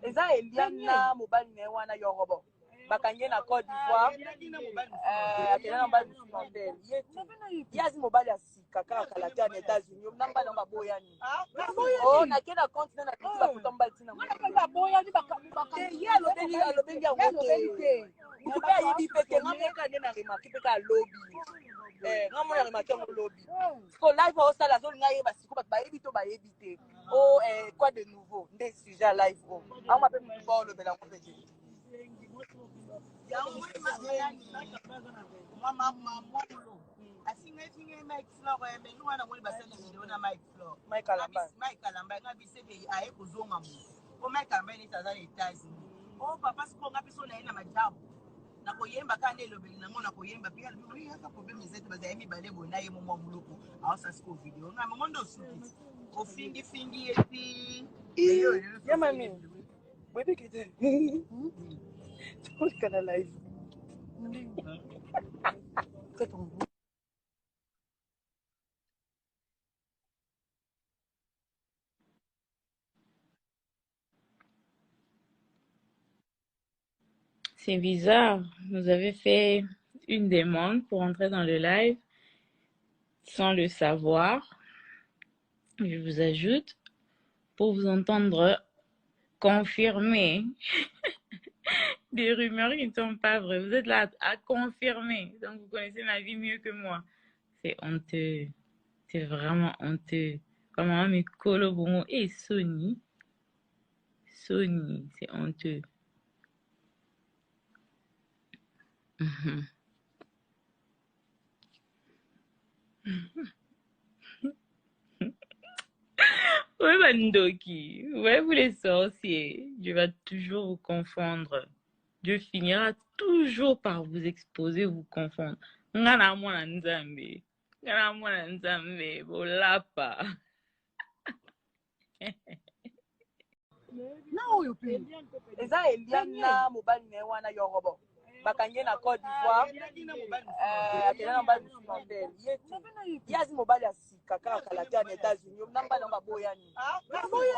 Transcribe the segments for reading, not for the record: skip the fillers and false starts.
Eza Eliana mobali ne wana yorobo. Bakangie na Côte d'Ivoire. Akena na mobali Mandel. Yazi mobali asika kaka kalata na États-Unis. Namba na baboya ni. Oh, na kena continent na kiba kutomba tina. Baboya ni bakabaka. Alobengi ya wote. Kutuka yibi peke ngameka nde na remarque peka lobby. Ngamona remarque mo lobby. Ko live au sala zo nga yeba siko ba yebi to ba yebi te. Oh, quoi de nouveau? Nde sujet live oh. On m'appelle Mouba le bela compétit. Oh papa sipo ngapi so na ina majabu na koyemba kana elobeli nango na koyemba pia lui haka problem zetu baza mibale bona ye momo muluku awasa siko video na momo ndo suki ofingi fingi eti ya mami wewe kete tu kana live C'est bizarre. Vous avez fait une demande pour entrer dans le live sans le savoir. Je vous ajoute pour vous entendre confirmer des rumeurs qui ne sont pas vraies. Vous êtes là à confirmer. Donc, vous connaissez ma vie mieux que moi. C'est honteux. C'est vraiment honteux. Comment mes colobons et Sony. Sony, c'est honteux. Ouais, Bandoki. Ouais, vous les sorciers. Dieu va toujours vous confondre. Dieu finira toujours par vous exposer, vous confondre. Ngana mwana nzambe. Ngana mwana nzambe. Bolapa. Eza Eliana mobali ne wana yorobo. Bakangie na Côte d'Ivoire. Akena na mobali Mandel. Yazi mobali asika kaka kalata na États-Unis. Namba na baboya ni.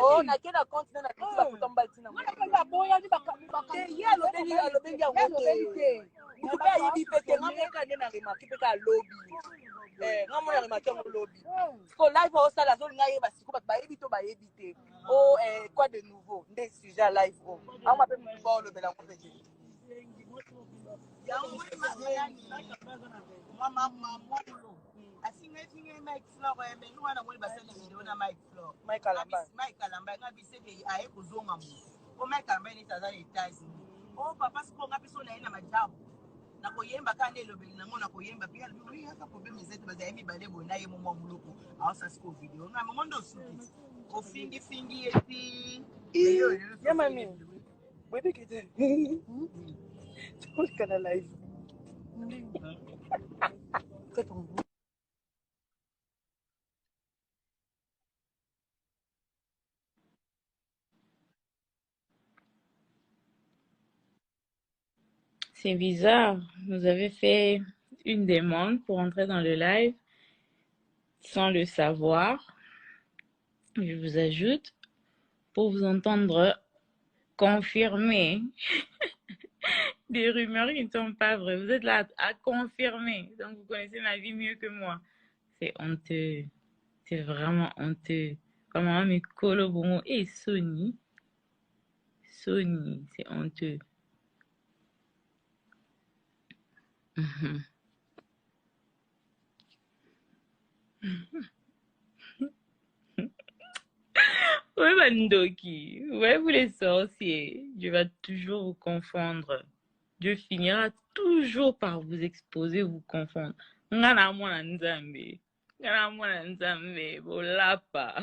Oh, na kena continent na kiba kutomba tina. Baboya ni bakabaka. Alobengi ya wote. Kutuka yibi peke ngameka nde na remarque peka lobby. Ngamona remarque mo lobby. Ko live au sala zo nga yeba siko ba yebi to ba yebi te. Oh, quoi de nouveau? Nde sujet live oh. On m'appelle Mouba le bela compétit. Oh papa sipo ngapi so na ina majabu na koyemba kana elobeli nango na koyemba pia lui haka problem zetu baza mibale bona ye momo muluku awasa siko video na momo ndo suki ofingi fingi eti ya mami wewe kete tu kana live C'est bizarre. Vous avez fait une demande pour entrer dans le live sans le savoir. Je vous ajoute pour vous entendre confirmer des rumeurs qui ne sont pas vraies. Vous êtes là à confirmer. Donc, vous connaissez ma vie mieux que moi. C'est honteux. C'est vraiment honteux. Comment mes colobons et Sony. Sony, c'est honteux. Ouais, Bandoki. Ouais, vous les sorciers. Dieu va toujours vous confondre. Dieu finira toujours par vous exposer, vous confondre. Ngana mwana nzambe. Ngana mwana nzambe. Bolapa.